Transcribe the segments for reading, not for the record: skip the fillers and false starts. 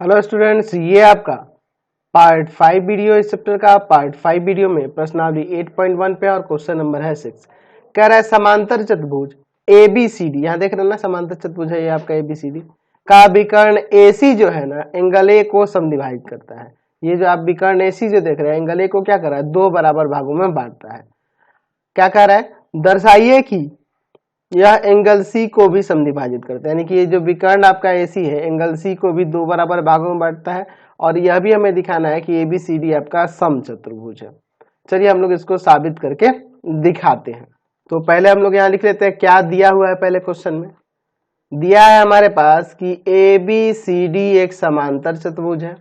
Hello students, ये आपका part 5 video इस चैप्टर का। पार्ट 5 वीडियो में प्रश्नावली 8.1 पे और क्वेश्चन नंबर है 6। कह रहा है समांतर चतुर्भुज ABCD, यहाँ देख रहे हैं ना, समांतर चतुर्भुज है ये आपका ABCD का विकर्ण AC जो है ना, एंगल A को समद्विभाजित करता है। ये जो आप विकर्ण AC जो देख रहे हैं, एंगल A को क्या कर रहा है, दो बराबर भागों में बांटता है। क्या कह रहा है, दर्शाइए कि यह एंगल सी को भी समद्विभाजित करता है, यानी कि ये जो विकर्ण आपका AC है, एंगल सी को भी दो बराबर भागों में बांटता है। और यह भी हमें दिखाना है कि ABCD आपका समचतुर्भुज है। चलिए हम लोग इसको साबित करके दिखाते हैं। तो पहले हम लोग यहाँ लिख लेते हैं क्या दिया हुआ है। पहले क्वेश्चन में दिया है हमारे पास कि ABCD एक समांतर चतुर्भुज है,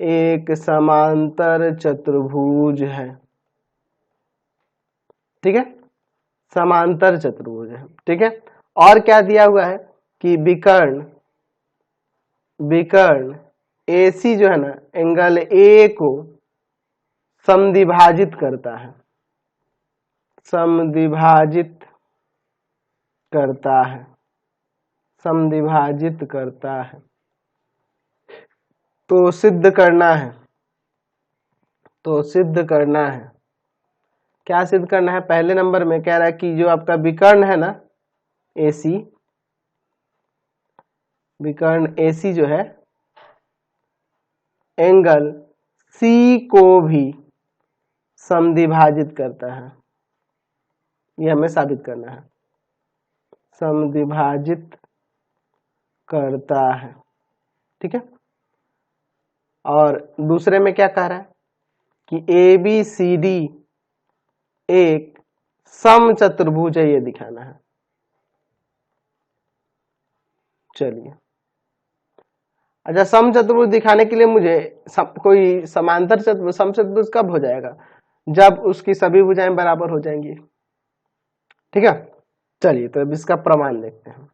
एक समांतर चतुर्भुज है, ठीक है, समांतर चतुर्भुज है, ठीक है। और क्या दिया हुआ है कि विकर्ण AC जो है ना, एंगल A को समद्विभाजित करता है, समद्विभाजित करता है। तो सिद्ध करना है, क्या सिद्ध करना है। पहले नंबर में कह रहा है कि जो आपका विकर्ण है ना AC, विकर्ण AC जो है एंगल C को भी समद्विभाजित करता है। ये हमें साबित करना है, समद्विभाजित करता है, ठीक है। और दूसरे में क्या कह रहा है कि ABCD एक समचतुर्भुज है, ये दिखाना है। चलिए, अच्छा, समचतुर्भुज दिखाने के लिए मुझे कोई समांतर चतुर्भुज, समचतुर्भुज कब हो जाएगा, जब उसकी सभी भुजाएं बराबर हो जाएंगी, ठीक है। चलिए तो अब इसका प्रमाण देखते हैं।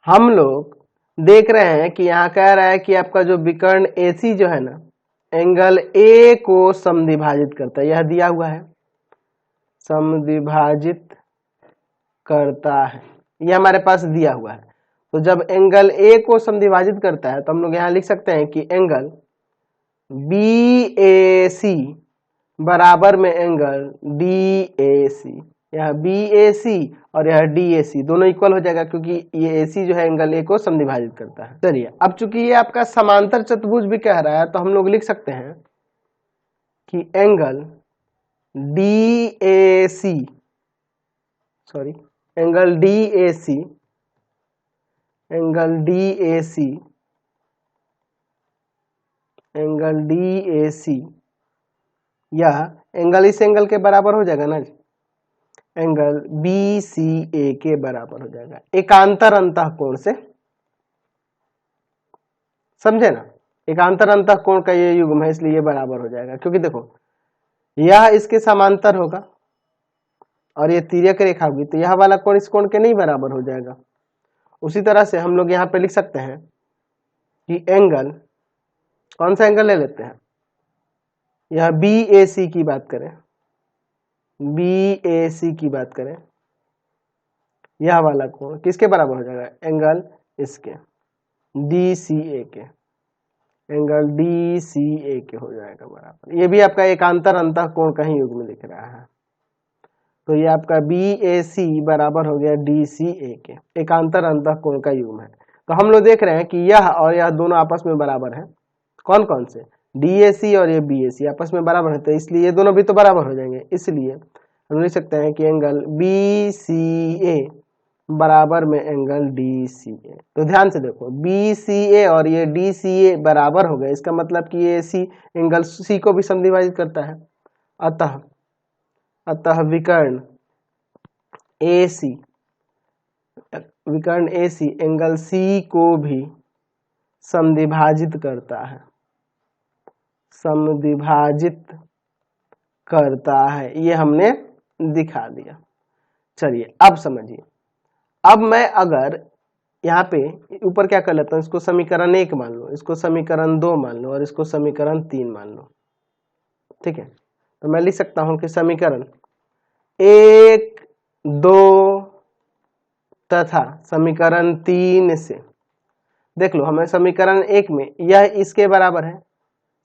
हम लोग देख रहे हैं कि यहाँ कह रहा है कि आपका जो विकर्ण AC जो है ना, एंगल A को समद्विभाजित करता है, यह दिया हुआ है, समद्विभाजित करता है, यह हमारे पास दिया हुआ है। तो जब एंगल A को समद्विभाजित करता है तो हम लोग यहाँ लिख सकते हैं कि एंगल BAC बराबर में एंगल DAC, यह BAC और यह DAC दोनों इक्वल हो जाएगा, क्योंकि ये AC जो है एंगल A को समद्विभाजित करता है। चलिए, अब चूंकि ये आपका समांतर चतुर्भुज भी कह रहा है तो हम लोग लिख सकते हैं कि एंगल DAC यह एंगल इस एंगल के बराबर हो जाएगा ना, एंगल BCA के बराबर हो जाएगा, एकांतर अंतःकोण से, समझे ना, एकांतर अंतःकोण का ये युग्म है, इसलिए ये बराबर हो जाएगा। क्योंकि देखो यह इसके समांतर होगा और ये तिर्यक रेखा होगी, तो यह वाला कोण इस कोण के नहीं बराबर हो जाएगा। उसी तरह से हम लोग यहाँ पे लिख सकते हैं कि एंगल, कौन सा एंगल ले लेते हैं, यह BAC की बात करें, BAC की बात करें, यह वाला कोण किसके बराबर हो जाएगा, एंगल इसके DCA के, एंगल DCA के हो जाएगा बराबर। ये भी आपका एकांतर अंतःकोण का ही युग्म लिख रहा है, तो ये आपका BAC बराबर हो गया DCA के, एकांतर अंतःकोण का युग्म है। तो हम लोग देख रहे हैं कि यह और यह दोनों आपस में बराबर है। कौन कौन से, DAC और ये BAC आपस में बराबर है, तो इसलिए ये दोनों भी तो बराबर हो जाएंगे। इसलिए हम लिख सकते हैं कि एंगल BCA बराबर में एंगल DCA। तो ध्यान से देखो, BCA और ये DCA बराबर हो गए, इसका मतलब कि ये AC एंगल C को भी समद्विभाजित करता है। अतः विकर्ण AC एंगल C को भी समद्विभाजित करता है, ये हमने दिखा दिया। चलिए अब समझिए, अब मैं अगर यहाँ पे ऊपर क्या कर लेता हूँ, इसको समीकरण 1 मान लो, इसको समीकरण 2 मान लो और इसको समीकरण 3 मान लो, ठीक है। तो मैं लिख सकता हूँ कि समीकरण 1, 2 तथा समीकरण 3 से देख लो, हमें समीकरण 1 में यह इसके बराबर है,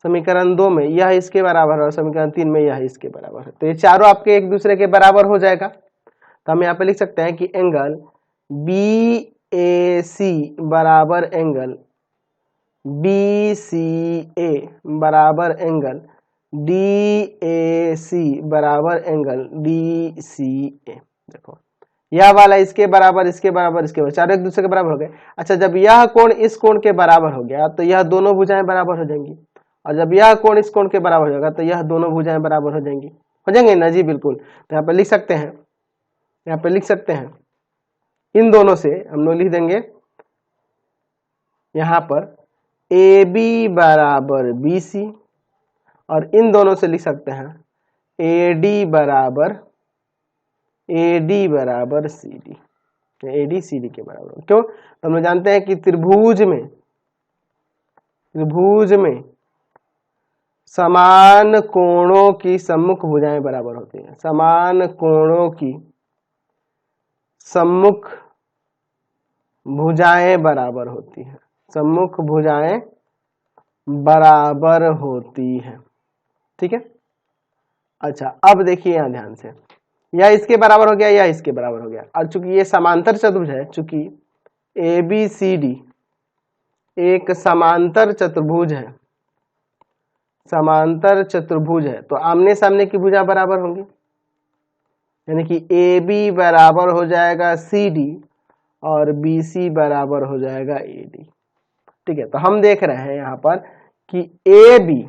समीकरण 2 में यह इसके बराबर है और समीकरण 3 में यह इसके बराबर है। तो ये चारों आपके एक दूसरे के बराबर हो जाएगा। तो हम यहाँ पे लिख सकते हैं कि एंगल BAC बराबर एंगल BCA बराबर एंगल DAC बराबर एंगल DCA। देखो, यह वाला इसके बराबर, इसके बराबर, इसके बराबर, चारों एक दूसरे के बराबर हो गए। अच्छा, जब यह कोण इस कोण के बराबर हो गया तो यह दोनों भुजाएं बराबर हो जाएंगी, और जब यह कोण इस कोण के बराबर हो जाएगा तो यह दोनों भुजाएं बराबर हो जाएंगी। हो जाएंगे ना जी? बिल्कुल। तो यहाँ पे लिख सकते हैं, यहाँ पे लिख सकते हैं, इन दोनों से हम लोग लिख देंगे यहाँ पर AB बराबर BC, और इन दोनों से लिख सकते हैं AD बराबर CD। AD CD के बराबर। क्यों? तो हम लोग जानते हैं कि त्रिभुज में समान कोणों की सम्मुख भुजाएं बराबर होती हैं। समान कोणों की सम्मुख भुजाएं बराबर होती हैं। सम्मुख भुजाएं बराबर होती हैं। ठीक है। अच्छा, अब देखिए यहाँ ध्यान से, यह इसके बराबर हो गया, यह इसके बराबर हो गया। और चूंकि ये समांतर चतुर्भुज है, चूंकि ABCD एक समांतर चतुर्भुज है, समांतर चतुर्भुज है, तो आमने सामने की भुजा बराबर होंगी, यानी कि AB बराबर हो जाएगा CD और BC बराबर हो जाएगा AD। ठीक है। तो हम देख रहे हैं यहाँ पर कि AB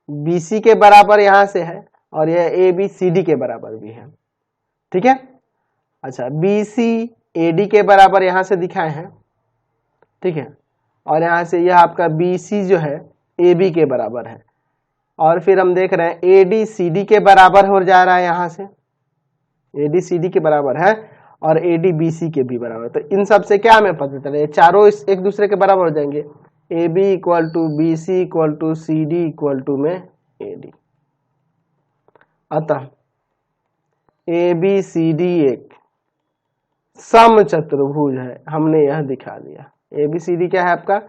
BC के बराबर यहाँ से है और यह AB CD के बराबर भी है। ठीक है। अच्छा, BC AD के बराबर यहाँ से दिखाए हैं। ठीक है। और यहाँ से यह आपका BC जो है AB के बराबर है, और फिर हम देख रहे हैं AD CD के बराबर हो जा रहा है, यहाँ से AD CD के बराबर है और AD BC के भी बराबर। तो इन सब से क्या हमें पता चले, चारों एक दूसरे के बराबर हो जाएंगे। AB equal to BC equal to CD equal to में AD। अतः ABCD एक समचतुर्भुज है, हमने यह दिखा दिया। ABCD क्या है आपका?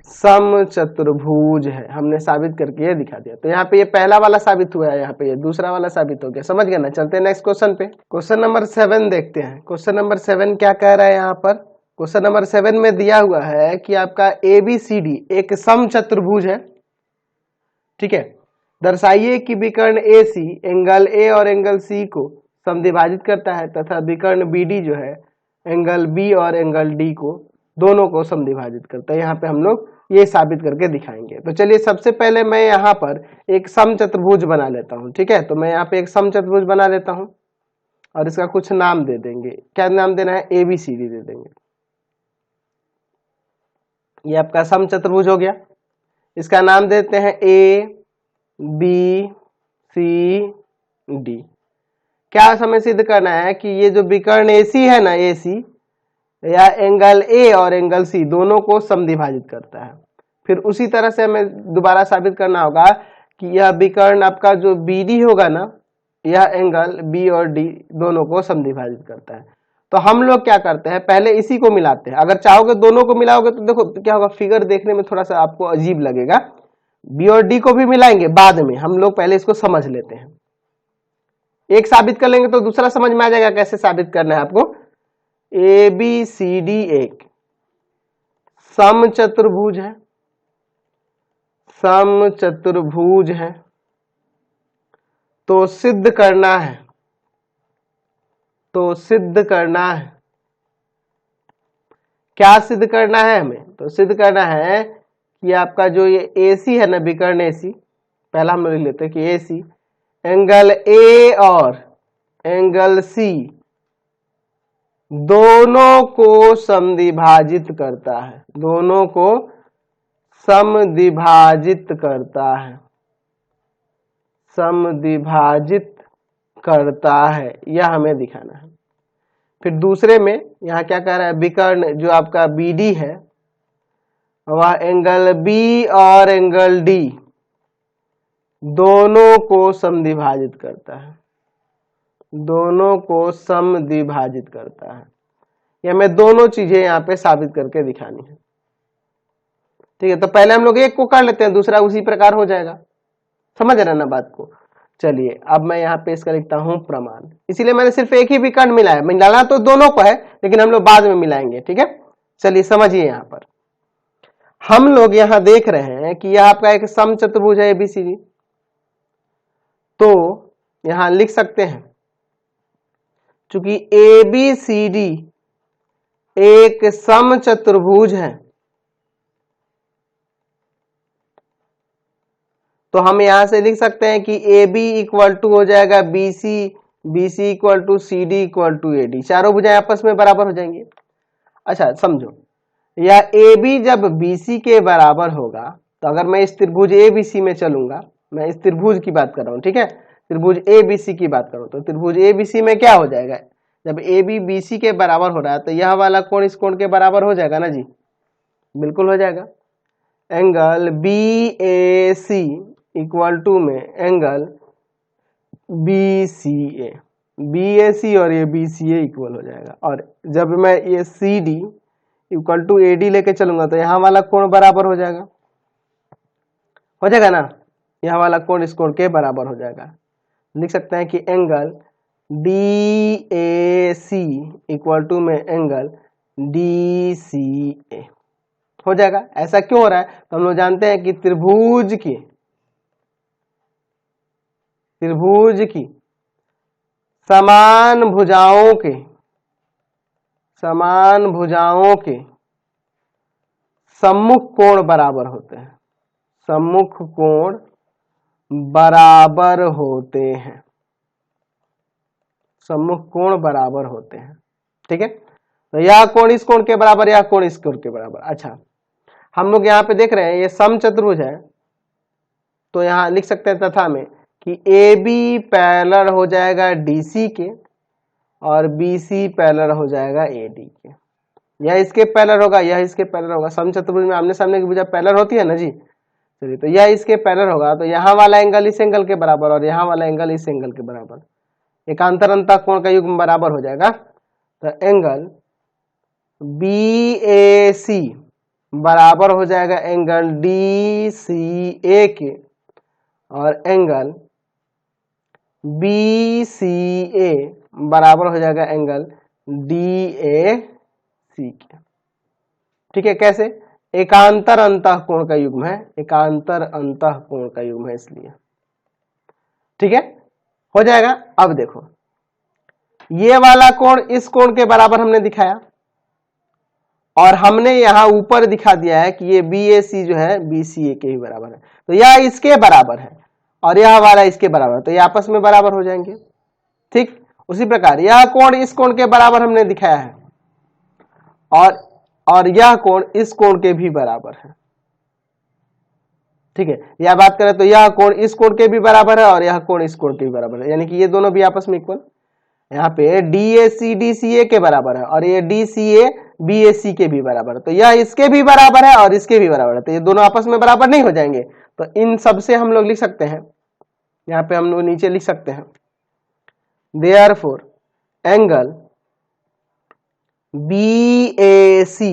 समचतुर्भुज है, हमने साबित करके यह दिखा दिया। तो यहाँ पे ये पहला वाला साबित हुआ है, यहाँ पे ये दूसरा वाला साबित हो गया। समझ गए ना? चलते हैं नेक्स्ट क्वेश्चन पे। क्वेश्चन नंबर 7 देखते हैं। क्वेश्चन नंबर 7 क्या कह रहा है यहाँ पर? क्वेश्चन नंबर 7 में दिया हुआ है कि आपका ABCD एक समचतुर्भुज है। ठीक है। दर्शाइए कि विकर्ण AC एंगल A और एंगल C को समद्विभाजित करता है तथा विकर्ण BD जो है एंगल B और एंगल D को दोनों को समद्विभाजित करता है। यहाँ पे हम लोग ये साबित करके दिखाएंगे। तो चलिए, सबसे पहले मैं यहाँ पर एक समचतुर्भुज बना लेता हूँ। ठीक है। तो मैं यहाँ पे एक समचतुर्भुज बना लेता हूँ और इसका कुछ नाम दे देंगे। क्या नाम देना है? ABCD दे देंगे। ये आपका समचतुर्भुज हो गया। इसका नाम देते हैं ABCD। क्या हमें सिद्ध करना है कि ये जो विकर्ण AC है ना, AC या एंगल A और एंगल C दोनों को समद्विभाजित करता है। फिर उसी तरह से हमें दोबारा साबित करना होगा कि यह विकर्ण आपका जो BD होगा ना, यह एंगल B और D दोनों को समद्विभाजित करता है। तो हम लोग क्या करते हैं, पहले इसी को मिलाते हैं। अगर चाहोगे दोनों को मिलाओगे तो देखो क्या होगा, फिगर देखने में थोड़ा सा आपको अजीब लगेगा। B और D को भी मिलाएंगे बाद में, हम लोग पहले इसको समझ लेते हैं। एक साबित कर लेंगे तो दूसरा समझ में आ जाएगा कैसे साबित करना है आपको। ABCD एक समचतुर्भुज है, समचतुर्भुज है, तो सिद्ध करना है, तो सिद्ध करना है। क्या सिद्ध करना है हमें? तो सिद्ध करना है कि आपका जो ये AC है ना, विकर्ण AC, पहला हम लिख लेते हैं कि AC एंगल A और एंगल C दोनों को समद्विभाजित करता है, दोनों को समद्विभाजित करता है, समद्विभाजित करता है, यह हमें दिखाना है। फिर दूसरे में यहाँ क्या कह रहा है, विकर्ण जो आपका BD है वह एंगल B और एंगल D दोनों को समद्विभाजित करता है, दोनों को समद्विभाजित करता है। या मैं दोनों चीजें यहाँ पे साबित करके दिखानी है। ठीक है, तो पहले हम लोग एक को कर लेते हैं, दूसरा उसी प्रकार हो जाएगा। समझ रहे ना बात को। चलिए अब मैं यहाँ पे इसका लिखता हूं प्रमाण, इसीलिए मैंने सिर्फ एक ही विकर्ण मिलाया, मिलाना तो दोनों को है लेकिन हम लोग बाद में मिलाएंगे। ठीक है, चलिए समझिए। यहाँ पर हम लोग यहाँ देख रहे हैं कि यह आपका एक समचतुर्भुज है एबीसीडी, तो यहां लिख सकते हैं चूंकि एबीसीडी एक समचतुर्भुज है तो हम यहां से लिख सकते हैं कि ए बी इक्वल टू हो जाएगा B C, B C equal to C D equal to A D, चारों भुजाएं आपस में बराबर हो जाएंगी। अच्छा समझो, या ए बी जब बी सी के बराबर होगा तो अगर मैं इस त्रिभुज ए बी सी में चलूंगा, मैं इस त्रिभुज की बात कर रहा हूं, ठीक है, त्रिभुज ए बी सी की बात करूं तो त्रिभुज ए बी सी में क्या हो जाएगा, जब ए बी बी सी के बराबर हो रहा है तो यह वाला कोण इस कोण के बराबर हो जाएगा ना जी, बिल्कुल हो जाएगा। Angle B A C equal to में angle B C A, B A C और ये बी सी ए इक्वल हो जाएगा। और जब मैं ये C D equal to A D लेके चलूंगा तो यहाँ वाला कोण बराबर हो जाएगा ना, यहाँ वाला कोण इस कोण के बराबर हो जाएगा। लिख सकते हैं कि angle D A C equal to में एंगल डी सी ए हो जाएगा। ऐसा क्यों हो रहा है, तो हम लोग जानते हैं कि त्रिभुज की समान भुजाओं के सम्मुख कोण बराबर होते हैं, सम्मुख कोण बराबर होते हैं, सम्मुख कोण बराबर होते हैं। ठीक है, तो यह कोण इस कोण के बराबर, यह कोण इस कोण के बराबर। अच्छा हम लोग यहाँ पे देख रहे हैं ये समचतुर्भुज है तो यहाँ लिख सकते हैं तथा में कि ए बी पैरेलल हो जाएगा डी सी के और बी सी पैरेलल हो जाएगा ए डी के, यह इसके पैरेलल होगा, यह इसके पैरेलल होगा। समचतुर्भुज में आमने सामने की भुजा पैरेलल होती है ना जी, चलिए तो यह इसके पैरेलल होगा तो यहाँ वाला एंगल इस एंगल के बराबर और यहाँ वाला एंगल इस एंगल के बराबर, एकांतर अंतः कोण का युग्म बराबर हो जाएगा। तो एंगल बी ए सी बराबर हो जाएगा एंगल डी सी ए के और एंगल बी सी ए बराबर हो जाएगा एंगल डी ए सी के। ठीक है, कैसे, एकांतर अंतः कोण का युग्म है, एकांतर अंतः कोण का युग्म है इसलिए। ठीक है, हो जाएगा। अब देखो ये वाला कोण इस कोण के बराबर हमने दिखाया और हमने यहां ऊपर दिखा दिया है कि ये बी ए सी जो है बी सी ए के ही बराबर है, तो यह इसके बराबर है और यह वाला इसके बराबर है, तो ये आपस में बराबर हो जाएंगे। ठीक, उसी प्रकार यह कोण इस कोण के बराबर हमने दिखाया है और यह कोण इस कोण के भी बराबर है। ठीक है, यह बात करें तो यह कोण इस कोण के भी बराबर है और यह कोण इस कोण के भी बराबर है, यानी कि ये दोनों भी आपस में इक्वल। यहाँ पे D A C D C ए के बराबर है और ये D C A B A सी के भी बराबर है, तो यह इसके भी बराबर है और इसके भी बराबर है, तो ये दोनों आपस में बराबर नहीं हो जाएंगे। तो इन सब से हम लोग लिख सकते हैं, यहाँ पे हम लोग नीचे लिख सकते हैं देयरफॉर एंगल बी ए सी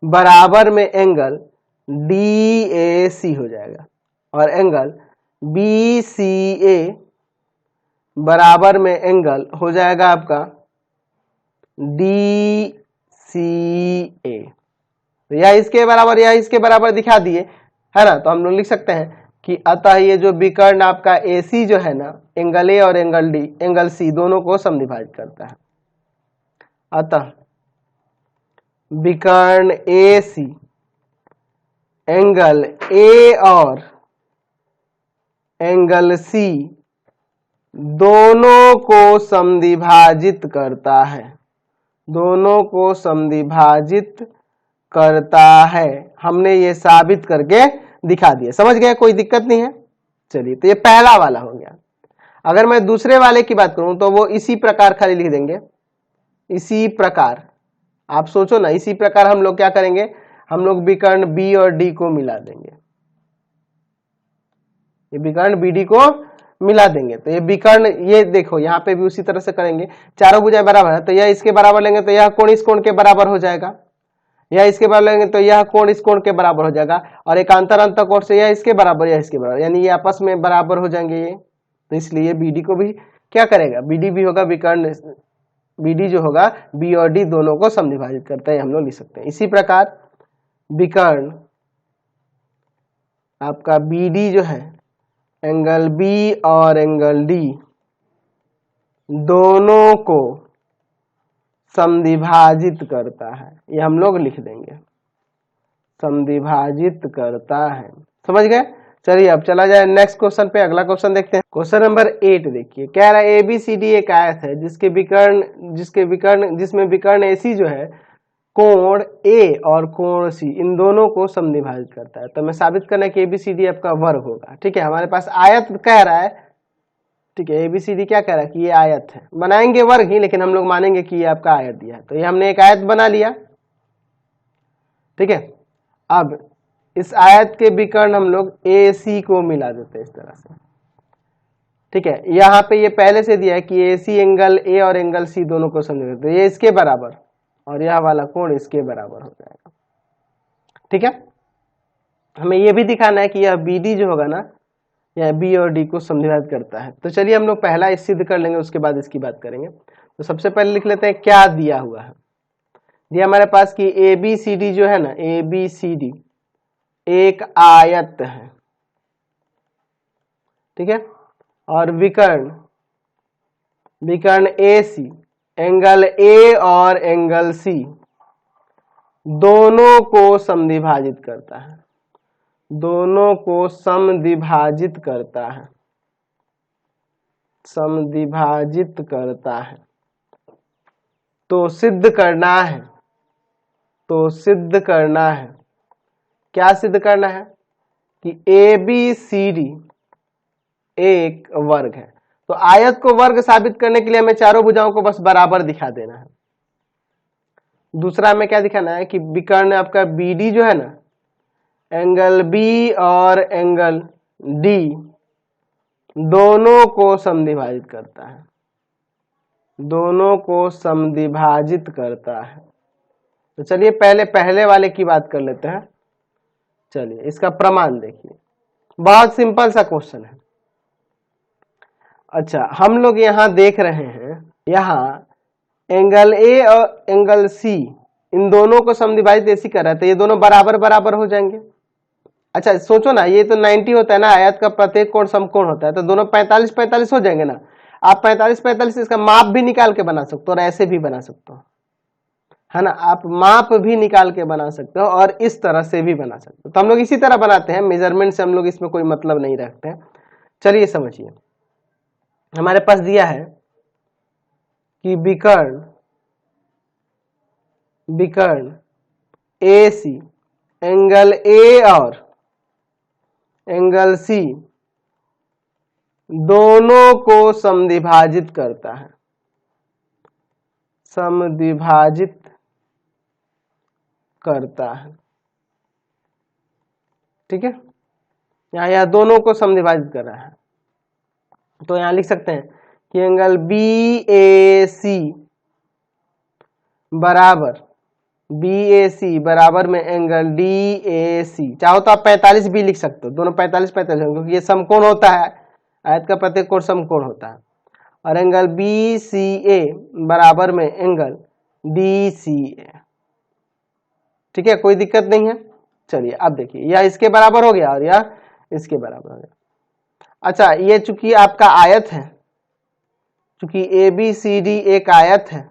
बराबर में एंगल डी ए सी हो जाएगा और एंगल बी सी ए बराबर में एंगल हो जाएगा आपका डी सी ए। तो यह इसके बराबर या इसके बराबर दिखा दिए है ना, तो हम लोग लिख सकते हैं कि अतः ये जो विकर्ण आपका ए सी जो है ना, एंगल ए और एंगल डी एंगल सी दोनों को समद्विभाजित करता है। अतः विकर्ण ए सी एंगल ए और एंगल सी दोनों को समद्विभाजित करता है, दोनों को समद्विभाजित करता है। हमने ये साबित करके दिखा दिया, समझ गए, कोई दिक्कत नहीं है। चलिए तो ये पहला वाला हो गया। अगर मैं दूसरे वाले की बात करूं तो वो इसी प्रकार खाली लिख देंगे, इसी प्रकार। आप सोचो ना, इसी प्रकार हम लोग क्या करेंगे, हम लोग विकर्ण बी और डी को मिला देंगे, ये विकर्ण बी डी को मिला देंगे तो ये विकर्ण, ये देखो यहाँ पे भी उसी तरह से करेंगे, चारों भुजाएं बराबर है तो यह इसके बराबर लेंगे तो यह कोण इस कोण के बराबर हो जाएगा, यह इसके बराबर लेंगे तो यह कोण इस कोण के बराबर हो जाएगा, और एकांतर अंतः कोण से यह इसके बराबर, यह इसके बराबर, यानी ये आपस में बराबर हो जाएंगे ये। तो इसलिए BD को भी क्या करेगा, BD भी होगा विकर्ण, BD जो होगा B और D दोनों को समद्विभाजित करता है, हम लोग लिख सकते हैं। इसी प्रकार विकर्ण आपका BD जो है एंगल B और एंगल D दोनों को समद्विभाजित करता है, ये हम लोग लिख देंगे, समद्विभाजित करता है। समझ गए? चलिए अब चला जाए नेक्स्ट क्वेश्चन पे, अगला क्वेश्चन देखते हैं। क्वेश्चन नंबर 8 देखिए, कह रहा है ABCD एक आयत है जिसमें विकर्ण AC जो है कोण A और कोण C इन दोनों को समद्विभाजित करता है। तो मैं साबित करना है कि ABCD आपका वर्ग होगा। ठीक है, हमारे पास आयत कह रहा है, ठीक है, ABCD क्या कह रहा है कि ये आयत है, बनाएंगे वर्ग ही, लेकिन हम लोग मानेंगे कि ये आपका आयत दिया है। तो ये हमने एक आयत बना लिया। ठीक है, अब इस आयत के विकर्ण हम लोग AC को मिला देते हैं इस तरह से। ठीक है, यहाँ पे ये पहले से दिया है कि AC एंगल A और एंगल C दोनों को समझ देते, ये इसके बराबर और यह वाला कोण इसके बराबर हो जाएगा। ठीक है, हमें ये भी दिखाना है कि यह BD जो होगा ना, यह B और D को समद्विभाजित करता है। तो चलिए हम लोग पहला इस सिद्ध कर लेंगे, उसके बाद इसकी बात करेंगे। तो सबसे पहले लिख लेते हैं क्या दिया हुआ है। दिया हमारे पास कि ABCD जो है ना, ABCD एक आयत है। ठीक है, और विकर्ण AC एंगल A और एंगल C दोनों को समद्विभाजित करता है, दोनों को समद्विभाजित करता है, समद्विभाजित करता है। तो सिद्ध करना है, तो सिद्ध करना है, क्या सिद्ध करना है कि ABCD एक वर्ग है। तो आयत को वर्ग साबित करने के लिए हमें चारों भुजाओं को बस बराबर दिखा देना है। दूसरा हमें क्या दिखाना है कि विकर्ण आपका BD जो है ना, एंगल B और एंगल D दोनों को समद्विभाजित करता है, दोनों को समद्विभाजित करता है। तो चलिए पहले वाले की बात कर लेते हैं। चलिए इसका प्रमाण देखिए, बहुत सिंपल सा क्वेश्चन है। अच्छा, हम लोग यहां देख रहे हैं, यहां एंगल A और एंगल C इन दोनों को समद्विभाजित ऐसी कर रहा है, तो ये दोनों बराबर बराबर हो जाएंगे। अच्छा सोचो ना, ये तो 90 होता है ना, आयत का प्रत्येक कोण समकोण होता है, तो दोनों 45 45 हो जाएंगे ना। आप 45 45 इसका माप भी निकाल के बना सकते हो और ऐसे भी बना सकते हो, है ना। आप माप भी निकाल के बना सकते हो और इस तरह से भी बना सकते हो। तो हम लोग इसी तरह बनाते हैं, मेजरमेंट से हम लोग इसमें कोई मतलब नहीं रखते हैं। चलिए समझिए, हमारे पास दिया है कि विकर्ण AC एंगल A और एंगल C दोनों को समद्विभाजित करता है, समद्विभाजित करता है। ठीक है, यह दोनों को समद्विभाजित कर रहा है। तो यहां लिख सकते हैं कि एंगल BAC बराबर में एंगल DAC, चाहो तो आप 45 भी लिख सकते हो, दोनों 45 45 क्योंकि ये समकोण होता है, आयत का प्रत्येक कोण समकोण होता है। और एंगल BCA बराबर में एंगल DCA। ठीक है, कोई दिक्कत नहीं है। चलिए अब देखिए, यह इसके बराबर हो गया और यह इसके बराबर हो गया। अच्छा, ये चूंकि आपका आयत है, चूंकि ABCD एक आयत है,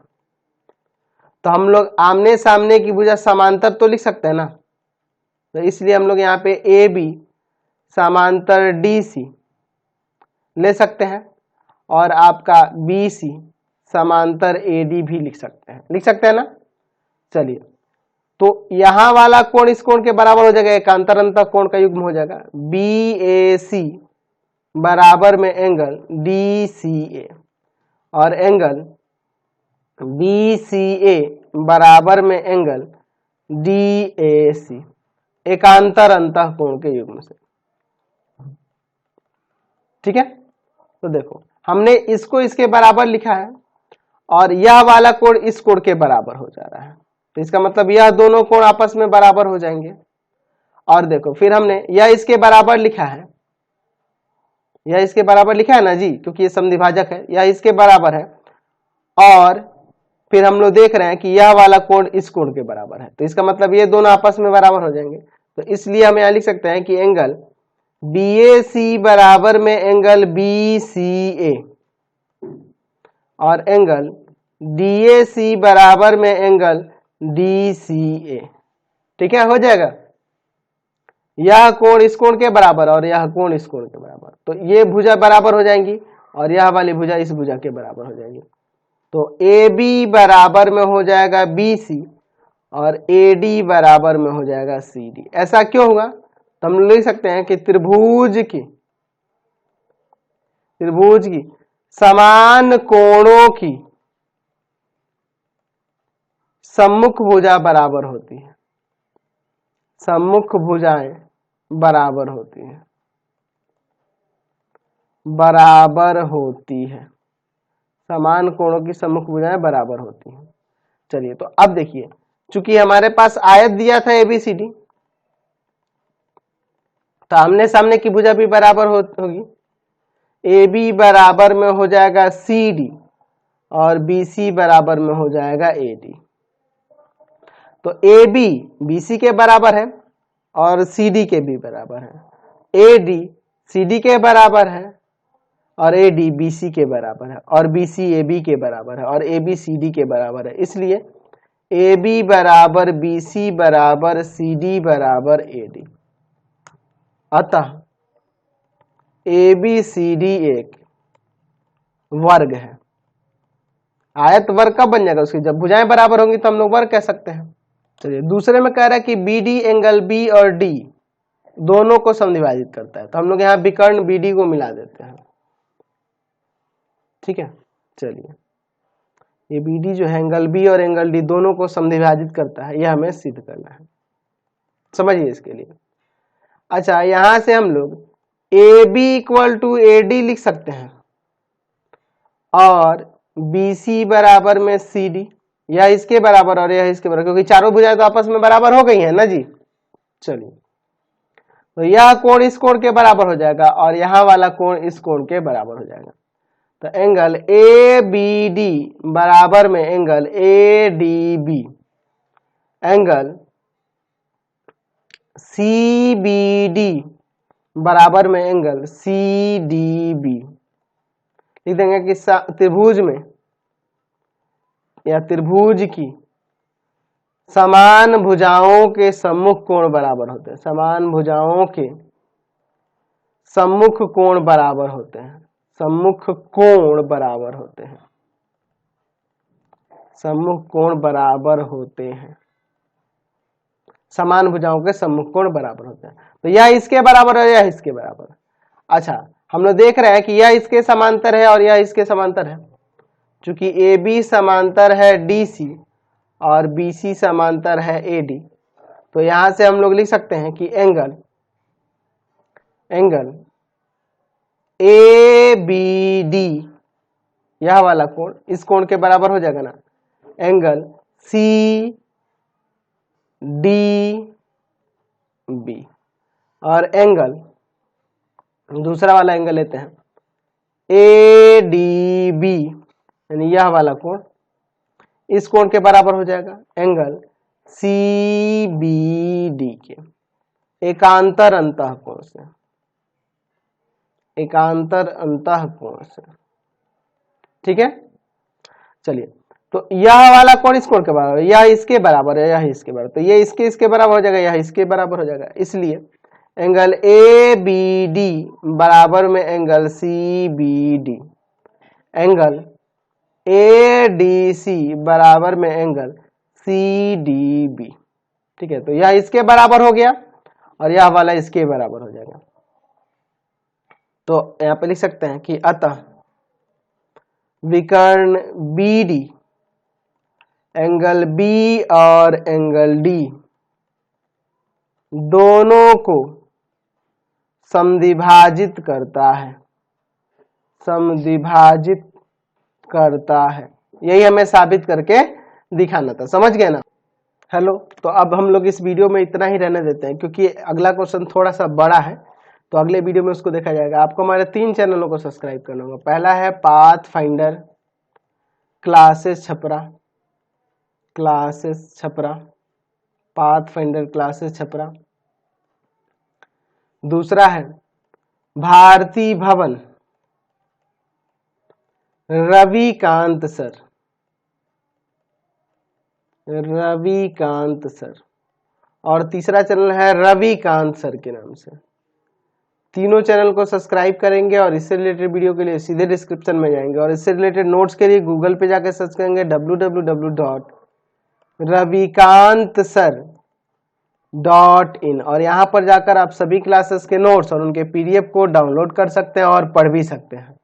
तो हम लोग आमने सामने की भुजा समांतर तो लिख सकते हैं ना। तो इसलिए हम लोग यहाँ पे AB समांतर DC ले सकते हैं और आपका BC समांतर AD भी लिख सकते हैं ना। चलिए, तो यहां वाला कोण इस कोण के बराबर हो जाएगा, एकांतर अंतः कोण का युग्म हो जाएगा। BAC बराबर में एंगल DCA और एंगल BCA बराबर में एंगल DAC, एकांतर अंतः कोण के युग्म से। ठीक है, तो देखो हमने इसको इसके बराबर लिखा है और यह वाला कोण इस कोण के बराबर हो जा रहा है। तो इसका मतलब यह दोनों कोण आपस में बराबर हो जाएंगे। और देखो फिर हमने यह इसके बराबर लिखा है, यह इसके बराबर लिखा है ना जी, क्योंकि ये समद्विभाजक है, यह इसके बराबर है। और फिर हम लोग देख रहे हैं कि यह वाला कोण इस कोण के बराबर है, तो इसका मतलब ये दोनों आपस में बराबर हो जाएंगे। तो इसलिए हम यहां लिख सकते हैं कि एंगल BAC बराबर में एंगल BCA और एंगल DAC बराबर में एंगल DCA। ठीक है, हो जाएगा। यह कोण इस कोण के बराबर और यह कोण इस कोण के बराबर, तो ये भुजा बराबर हो जाएंगी और यह वाली भुजा इस भुजा के बराबर हो जाएगी। तो AB बराबर में हो जाएगा BC और AD बराबर में हो जाएगा CD। ऐसा क्यों होगा? तो हम लिख सकते हैं कि त्रिभुज की समान कोणों की सम्मुख भुजा बराबर होती है, सम्मुख भुजाएं बराबर होती है, बराबर होती है, समान कोणों की सम्मुख भुजाएं बराबर होती हैं। चलिए, तो अब देखिए, चूंकि हमारे पास आयत दिया था ABCD, तो आमने सामने की भुजा भी बराबर होगी। AB बराबर में हो जाएगा CD और BC बराबर में हो जाएगा AD। तो AB BC के बराबर है और CD के भी बराबर है, AD CD के बराबर है और AD BC के बराबर है और BC AB के बराबर है और AB CD के बराबर है। इसलिए AB बराबर BC बराबर CD बराबर AD। अतः ABCD एक वर्ग है। आयत वर्ग कब बन जाएगा? उसकी जब भुजाएं बराबर होंगी तो हम लोग वर्ग कह सकते हैं। चलिए, दूसरे में कह रहा है कि BD एंगल B और D दोनों को समद्विभाजित करता है, तो हम लोग यहाँ विकर्ण BD को मिला देते हैं। ठीक है, चलिए, ये BD जो है एंगल B और एंगल D दोनों को समद्विभाजित करता है, यह हमें सिद्ध करना है। समझिए इसके लिए। अच्छा, यहां से हम लोग AB इक्वल टू AD लिख सकते हैं और BC बराबर में CD, यह इसके बराबर और यह इसके बराबर, क्योंकि चारों भुजाएं तो आपस में बराबर हो गई हैं ना जी। चलिए, तो यह कोण इस कोण के बराबर हो जाएगा और यहां वाला कोण इस कोण के बराबर हो जाएगा। तो एंगल ABD बराबर में एंगल ADB, एंगल CBD बराबर में एंगल CDB। लिख देंगे कि त्रिभुज में या त्रिभुज की समान भुजाओं के सम्मुख कोण बराबर होते हैं, समान भुजाओं के सम्मुख कोण बराबर होते हैं, सम्मुख कोण बराबर होते हैं, सम्मुख कोण बराबर होते हैं, समान भुजाओं के सम्मुख कोण बराबर होते हैं। तो यह इसके बराबर है, यह इसके बराबर। अच्छा, हम लोग देख रहे हैं कि यह इसके समांतर है और यह इसके समांतर है। चूंकि AB समांतर है DC और BC समांतर है AD, तो यहां से हम लोग लिख सकते हैं कि एंगल ABD, यह वाला कोण इस कोण के बराबर हो जाएगा ना, एंगल CDB और एंगल दूसरा वाला एंगल लेते हैं ADB, यानी यह वाला कोण इस कोण के बराबर हो जाएगा, एंगल CBD के एकांतर अंतःकोण से, एकांतर अंतःकोण से। ठीक है, चलिए, तो यह वाला कोण इस कोण के बराबर है, यह इसके बराबर है, यह इसके बराबर, तो ये इसके बराबर हो जाएगा, यह इसके बराबर हो जाएगा। इसलिए एंगल ABD बराबर में एंगल CBD, एंगल ADC बराबर में एंगल CDB। ठीक है, तो यह इसके बराबर हो गया और यह वाला इसके बराबर हो जाएगा। तो यहां पे लिख सकते हैं कि अतः विकर्ण BD एंगल B और एंगल D दोनों को समद्विभाजित करता है, समद्विभाजित करता है। यही हमें साबित करके दिखाना था, समझ गए ना। हेलो, तो अब हम लोग इस वीडियो में इतना ही रहने देते हैं, क्योंकि अगला क्वेश्चन थोड़ा सा बड़ा है, तो अगले वीडियो में उसको देखा जाएगा। आपको हमारे 3 चैनलों को सब्सक्राइब करना होगा। पहला है path finder classes Chhapra, path finder classes Chhapra. दूसरा है भारती भवन रविकांत सर, और तीसरा चैनल है रविकांत सर के नाम से। तीनों चैनल को सब्सक्राइब करेंगे और इससे रिलेटेड वीडियो के लिए सीधे डिस्क्रिप्शन में जाएंगे, और इससे रिलेटेड नोट्स के लिए गूगल पे जाकर सर्च करेंगे www.ravikansar.in, और यहाँ पर जाकर आप सभी क्लासेस के नोट्स और उनके PDF को डाउनलोड कर सकते हैं और पढ़ भी सकते हैं।